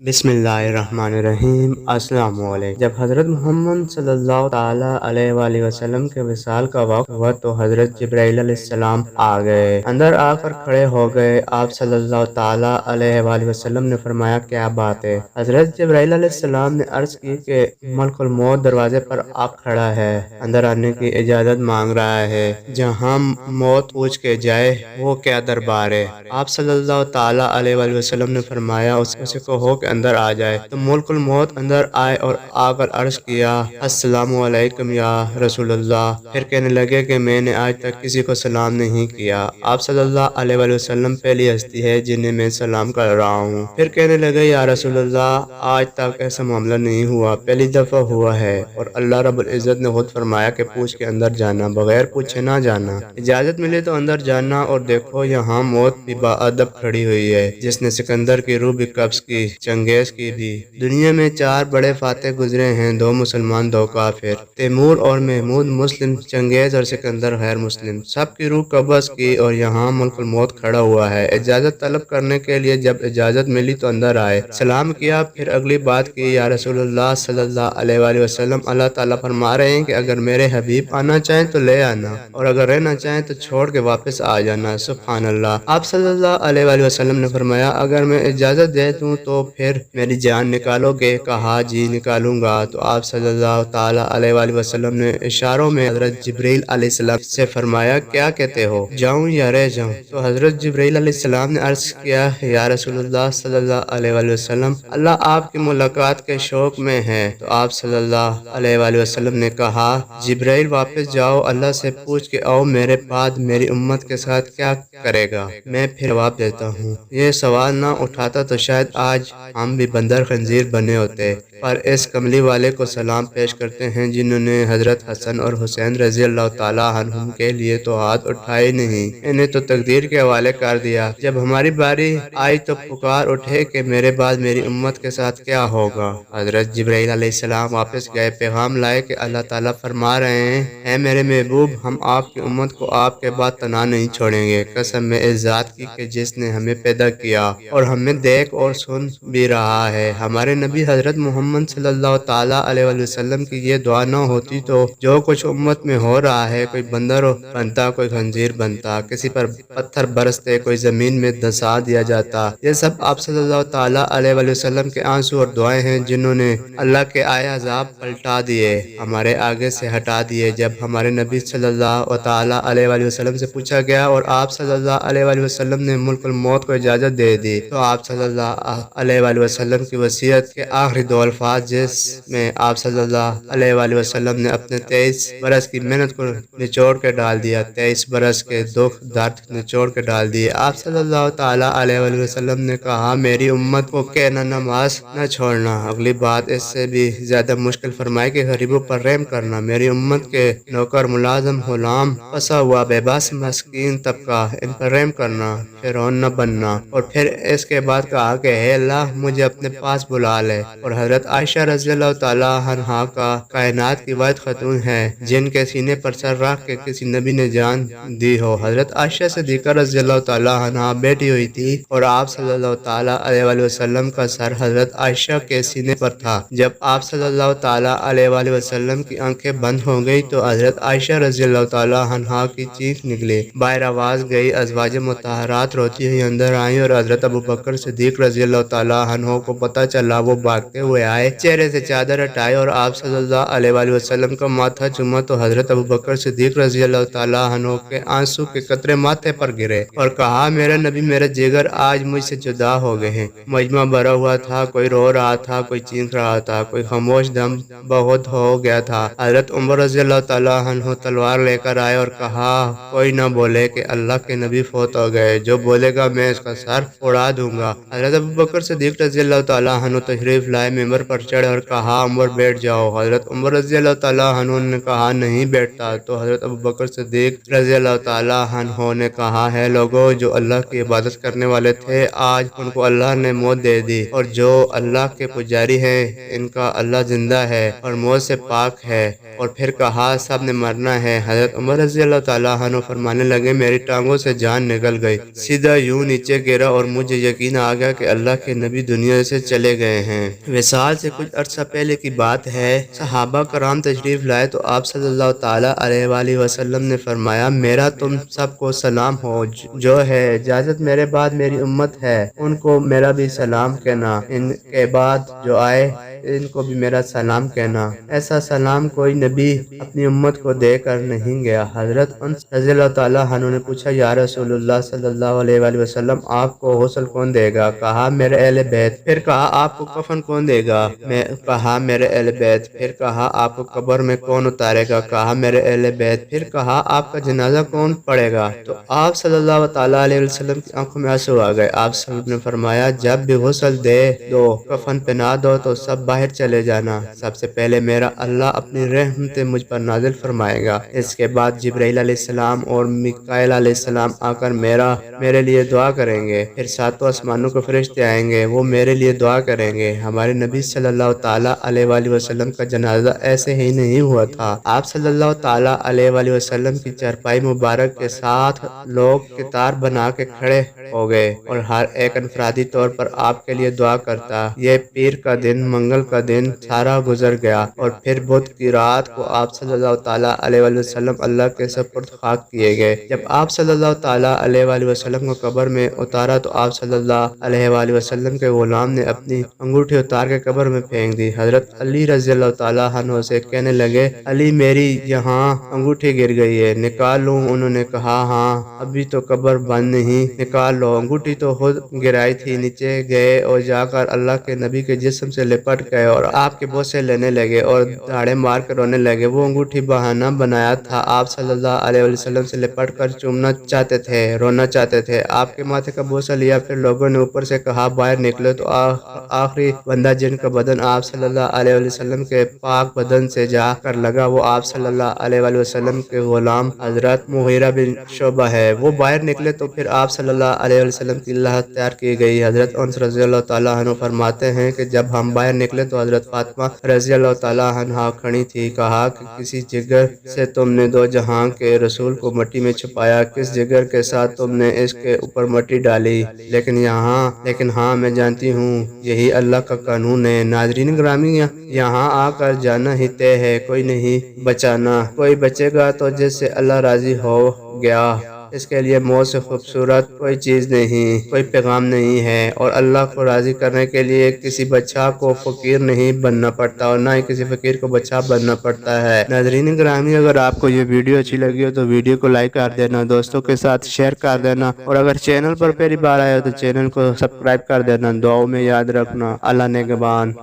بسم اللہ الرحمن الرحیم۔ السلام علیکم۔ جب حضرت محمد صلی اللہ تعالیٰ علیہ وآلہ وسلم کے وصال کا وقت ہوا تو حضرت جبرائیل علیہ السلام آ گئے، اندر آ کر کھڑے ہو گئے۔ آپ صلی اللہ تعالیٰ علیہ وآلہ وسلم نے فرمایا، کیا بات ہے؟ حضرت جبرائیل علیہ السلام نے عرض کی کہ ملک الموت دروازے پر آ کھڑا ہے، اندر آنے کی اجازت مانگ رہا ہے۔ جہاں موت پوچھ کے جائے وہ کیا دربار ہے؟ آپ صلی اللہ تعالیٰ علیہ وآلہ وسلم نے فرمایا، اسے کہو کہ اندر آ جائے۔ تو ملک الموت اندر آئے اور آ کر عرض کیا، السلام علیکم یا رسول اللہ۔ پھر کہنے لگے کہ میں نے آج تک کسی کو سلام نہیں کیا۔ آپ صلی اللہ علیہ وآلہ وسلم پہلی ہستی ہے جنہیں میں سلام کر رہا ہوں۔ پھر کہنے لگے، یا رسول اللہ، آج تک ایسا معاملہ نہیں ہوا، پہلی دفعہ ہوا ہے، اور اللہ رب العزت نے خود فرمایا کہ پوچھ کے اندر جانا، بغیر پوچھے نہ جانا، اجازت ملے تو اندر جانا۔ اور دیکھو یہاں موت بھی باادب کھڑی ہوئی ہے، جس نے سکندر کی روح بھی قبض کی، چنگیز کی بھی۔ دنیا میں 4 بڑے فاتح گزرے ہیں، 2 مسلمان 2 کافر، تیمور اور محمود مسلم، چنگیز اور سکندر غیر مسلم، سب کی روح قبض کی، اور یہاں ملک الموت کھڑا ہوا ہے۔ اجازت طلب کرنے کے لیے جب اجازت ملی تو اندر آئے، سلام کیا، پھر اگلی بات کی، یا رسول اللہ صلی اللہ علیہ وآلہ وسلم، اللہ تعالیٰ فرما رہے ہیں کہ اگر میرے حبیب آنا چاہیں تو لے آنا، اور اگر رہنا چاہیں تو چھوڑ کے واپس آ جانا۔ سبحان اللہ۔ آپ صلی اللہ علیہ وآلہ وسلم نے فرمایا، اگر میں اجازت دے دوں تو پھر میری جان نکالو گے؟ کہا، جی نکالوں گا۔ تو آپ صلی اللہ تعالیٰ علیہ وآلہ وسلم نے اشاروں میں حضرت جبرائیل علیہ السلام سے فرمایا، کیا کہتے ہو، جاؤں یا رہ جاؤں؟ تو حضرت جبرائیل علیہ السلام نے عرض کیا، یا رسول اللہ صلی اللہ علیہ وآلہ وسلم، اللہ آپ کی ملاقات کے شوق میں ہے۔ تو آپ صلی اللہ علیہ وآلہ وسلم نے کہا، جبرائیل واپس جاؤ، اللہ سے پوچھ کے آؤ میرے بعد میری امت کے ساتھ کیا کرے گا، میں پھر جواب دیتا ہوں۔ یہ سوال نہ اٹھاتا تو شاید آج ہم بھی بندر خنزیر بنے ہوتے۔ پر اس کملی والے کو سلام پیش کرتے ہیں جنہوں نے حضرت حسن اور حسین رضی اللہ تعالیٰ عنہم کے لیے تو ہاتھ اٹھائے نہیں، انہیں تو تقدیر کے حوالے کر دیا۔ جب ہماری باری آئی تو پکار اٹھے کہ میرے بعد میری امت کے ساتھ کیا ہوگا۔ حضرت جبرائیل علیہ السلام واپس گئے، پیغام لائے کہ اللہ تعالیٰ فرما رہے ہیں، اے میرے محبوب، ہم آپ کی امت کو آپ کے بعد تنہا نہیں چھوڑیں گے، قسم میں اس ذات کی کہ جس نے ہمیں پیدا کیا اور ہمیں دیکھ اور سن بھی رہا ہے۔ ہمارے نبی حضرت محمد صلی اللہ تعالیٰ علیہ وآلہ وسلم کی یہ دعا نہ ہوتی تو جو کچھ امت میں ہو رہا ہے، کوئی بندر بنتا، کوئی خنزیر بنتا، کسی پر پتھر برستے، کوئی زمین میں دھسا دیا جاتا۔ یہ سب آپ صلی اللہ تعالیٰ علیہ وآلہ وسلم کے آنسو اور دعائیں ہیں جنہوں نے اللہ کے آئے عذاب پلٹا دیے، ہمارے آگے سے ہٹا دیے۔ جب ہمارے نبی صلی اللہ تعالیٰ علیہ وآلہ وسلم سے پوچھا گیا اور آپ صلی اللہ علیہ وآلہ وسلم نے ملک الموت کو اجازت دے دی، تو آپ صلی اللہ علیہ وآلہ وسلم کی وصیت کے آخری 2 الفاظ، جس میں آپ صلی اللہ علیہ وآلہ وسلم نے اپنے 23 برس کی محنت کو نچوڑ کے ڈال دیا، 23 برس کے دکھ درد نچوڑ کے ڈال دیے۔ آپ صلی اللہ تعالیٰ علیہ وآلہ وسلم نے کہا، میری امت کو کہنا نماز نہ چھوڑنا۔ اگلی بات اس سے بھی زیادہ مشکل فرمائی کہ غریبوں پر رحم کرنا، میری امت کے نوکر، ملازم، غلام، پسا ہوا، بے بس، مسکین طبقہ، ان پر رحم کرنا، فرعون نہ بننا۔ اور پھر اس کے بعد کہا کہ اے اللہ، مجھے اپنے پاس بلا لے۔ اور حضرت عائشہ رضی اللہ تعالیٰ عنہا کا کائنات کی واحد خاتون ہے جن کے سینے پر سر رکھ کے کسی نبی نے جان دی ہو۔ حضرت عائشہ صدیقہ رضی اللہ تعالیٰ عنہا بیٹھی ہوئی تھی اور آپ صلی اللہ تعالیٰ علیہ وآلہ وسلم کا سر حضرت عائشہ کے سینے پر تھا۔ جب آپ صلی اللہ تعالیٰ علیہ وآلہ وسلم کی آنکھیں بند ہو گئی تو حضرت عائشہ رضی اللہ تعالیٰ عنہا کی چیخ نکلی، باہر آواز گئی، ازواج مطہرات روتی ہوئی اندر آئیں، اور حضرت ابوبکر صدیق رضی اللہ تعالیٰ عنہ کو پتہ چلا، وہ بھاگتے ہوئے آئے، چہرے سے چادر ہٹائے اور آپ صلی اللہ علیہ وآلہ وسلم کا ماتھا چوما تو حضرت ابوبکر صدیق رضی اللہ تعالیٰ عنہ کے آنسو کے قطرے ماتھے پر گرے اور کہا، میرے نبی، میرے جگر آج مجھ سے جدا ہو گئے ہیں۔ مجمع بھرا ہوا تھا، کوئی رو رہا تھا، کوئی چیخ رہا تھا، کوئی خاموش دم بہت ہو گیا تھا۔ حضرت عمر رضی اللہ تعالیٰ عنہ تلوار لے کر آئے اور کہا، کوئی نہ بولے کہ اللہ کے نبی فوت ہو گئے، جو بولے گا میں اس کا سر اڑا دوں گا۔ حضرت ابوبکر صدیق رضی اللہ تعالیٰ عنہ تشریف لائے، ممبر پر چڑھے اور کہا، عمر بیٹھ جاؤ۔ حضرت عمر رضی اللہ تعالیٰ عنہ نے کہا، نہیں بیٹھتا۔ تو حضرت ابوبکر صدیق رضی اللہ تعالیٰ عنہ نے کہا، ہے لوگوں، جو اللہ کی عبادت کرنے والے تھے آج ان کو اللہ نے موت دے دی، اور جو اللہ کے پجاری ہیں ان کا اللہ زندہ ہے اور موت سے پاک ہے۔ اور پھر کہا، سب نے مرنا ہے۔ حضرت عمر رضی اللہ تعالیٰ عنہ فرمانے لگے، میری ٹانگوں سے جان نکل گئی، سیدھا یوں نیچے گرا اور مجھے یقین آ گیا کہ اللہ کے نبی دنیا سے چلے گئے ہیں۔ وصال سے کچھ عرصہ پہلے کی بات ہے، صحابہ کرام تشریف لائے تو آپ صلی اللہ تعالیٰ علیہ وآلہ وسلم نے فرمایا میرا تم سب کو سلام ہو، جو ہے اجازت میرے بعد میری امت ہے ان کو میرا بھی سلام کہنا، ان کے بعد جو آئے ان کو بھی میرا سلام کہنا۔ ایسا سلام کوئی نبی اپنی امت کو دے کر نہیں گیا۔ حضرت انس رضی اللہ تعالیٰ عنہ نے پوچھا یا رسول اللہ صلی اللہ علیہ وآلہ وسلم آپ کو غسل کون دے گا؟ کہا میرے اہل بیت۔ پھر کہا آپ کو کفن کون دے گا؟ کہا میرے اہل بیت۔ پھر کہا آپ کو قبر میں کون اتارے گا؟ کہا میرے اہل بیت۔ پھر کہا آپ کا جنازہ کون پڑے گا؟ تو آپ صلی اللہ تعالیٰ علیہ وسلم کی آنکھوں میں آنسو آ گئے۔ آپ صلی اللہ علیہ وسلم نے فرمایا جب بھی غسل دے دو، کفن پہنا دو تو سب باہر چلے جانا، سب سے پہلے میرا اللہ اپنی رحمت مجھ پر نازل فرمائے گا، اس کے بعد جبرائیل علیہ السلام اور میکائیل علیہ السلام آ کر میرے لیے دعا کریں گے، پھر ساتوں آسمانوں کے فرشتے آئیں گے، وہ میرے لیے دعا کریں گے۔ ہمارے نبی صلی اللہ تعالیٰ علیہ وآلہ وسلم کا جنازہ ایسے ہی نہیں ہوا تھا، آپ صلی اللہ تعالیٰ علیہ وآلہ وسلم کی چارپائی مبارک کے ساتھ لوگ قطار بنا کے کھڑے ہو گئے اور ہر ایک انفرادی طور پر آپ کے لیے دعا کرتا۔ یہ پیر کا دن، منگل کا دن سارا گزر گیا اور پھر بدھ کی رات کو آپ صلی اللہ تعالیٰ علیہ وآلہ وسلم اللہ کے سپرد خاک کیے گئے۔ جب آپ صلی اللہ تعالیٰ علیہ وآلہ وسلم کو قبر میں اتارا تو آپ صلی اللہ علیہ وآلہ وسلم کے غلام نے اپنی انگوٹھی اتار کے قبر میں پھینک دی۔ حضرت علی رضی اللہ تعالیٰ عنہ سے کہنے لگے علی میری یہاں انگوٹھی گر گئی ہے، نکال لوں؟ انہوں نے کہا ہاں ابھی تو قبر بند نہیں، نکال لو۔ انگوٹھی تو خود گرائی تھی۔ نیچے گئے اور جا کر اللہ کے نبی کے جسم سے لپٹ گئے اور آپ کے بوسے لینے لگے اور دھاڑے مار کر رونے لگے۔ وہ انگوٹھی بہانہ بنایا تھا، آپ صلی اللہ علیہ وسلم سے لپٹ کر چومنا چاہتے تھے، رونا چاہتے تھے۔ آپ کے ماتھے کا بوسہ لیا، پھر لوگوں نے اوپر سے کہا باہر نکلے تو آخری بندہ جن کا بدن آپ صلی اللہ علیہ وسلم کے پاک بدن سے جا کر لگا وہ آپ صلی اللہ علیہ وسلم کے غلام حضرت مغیرہ بن شعبہ ہے۔ وہ باہر نکلے تو پھر آپ صلی اللہ علیہ وسلم کی اللہ تیار کی گئی۔ حضرت انس رضی اللہ تعالیٰ عنہ فرماتے ہیں کہ جب ہم باہر نکلے تو حضرت فاطمہ رضی اللہ تعالیٰ عنہ کھڑی تھی۔ کہا کہ کسی جگر سے تم نے دو جہاں کے رسول کو مٹی میں چھپایا، کس جگر کے ساتھ تم نے اس کے اوپر مٹی ڈالی، لیکن ہاں میں جانتی ہوں یہی اللہ کا قانون ہے۔ ناظرین گرامی، یہاں آ کر جانا ہی طے ہے، کوئی نہیں بچانا۔ کوئی بچے گا تو جس سے اللہ راضی ہو گیا، اس کے لیے موت سے خوبصورت کوئی چیز نہیں، کوئی پیغام نہیں ہے، اور اللہ کو راضی کرنے کے لیے کسی بادشاہ کو فقیر نہیں بننا پڑتا اور نہ ہی کسی فقیر کو بادشاہ بننا پڑتا ہے۔ ناظرین گرامی، اگر آپ کو یہ ویڈیو اچھی لگی ہو تو ویڈیو کو لائک کر دینا، دوستوں کے ساتھ شیئر کر دینا، اور اگر چینل پر پہلی بار آئے ہو تو چینل کو سبسکرائب کر دینا۔ دعاؤں میں یاد رکھنا۔ اللہ نگہبان۔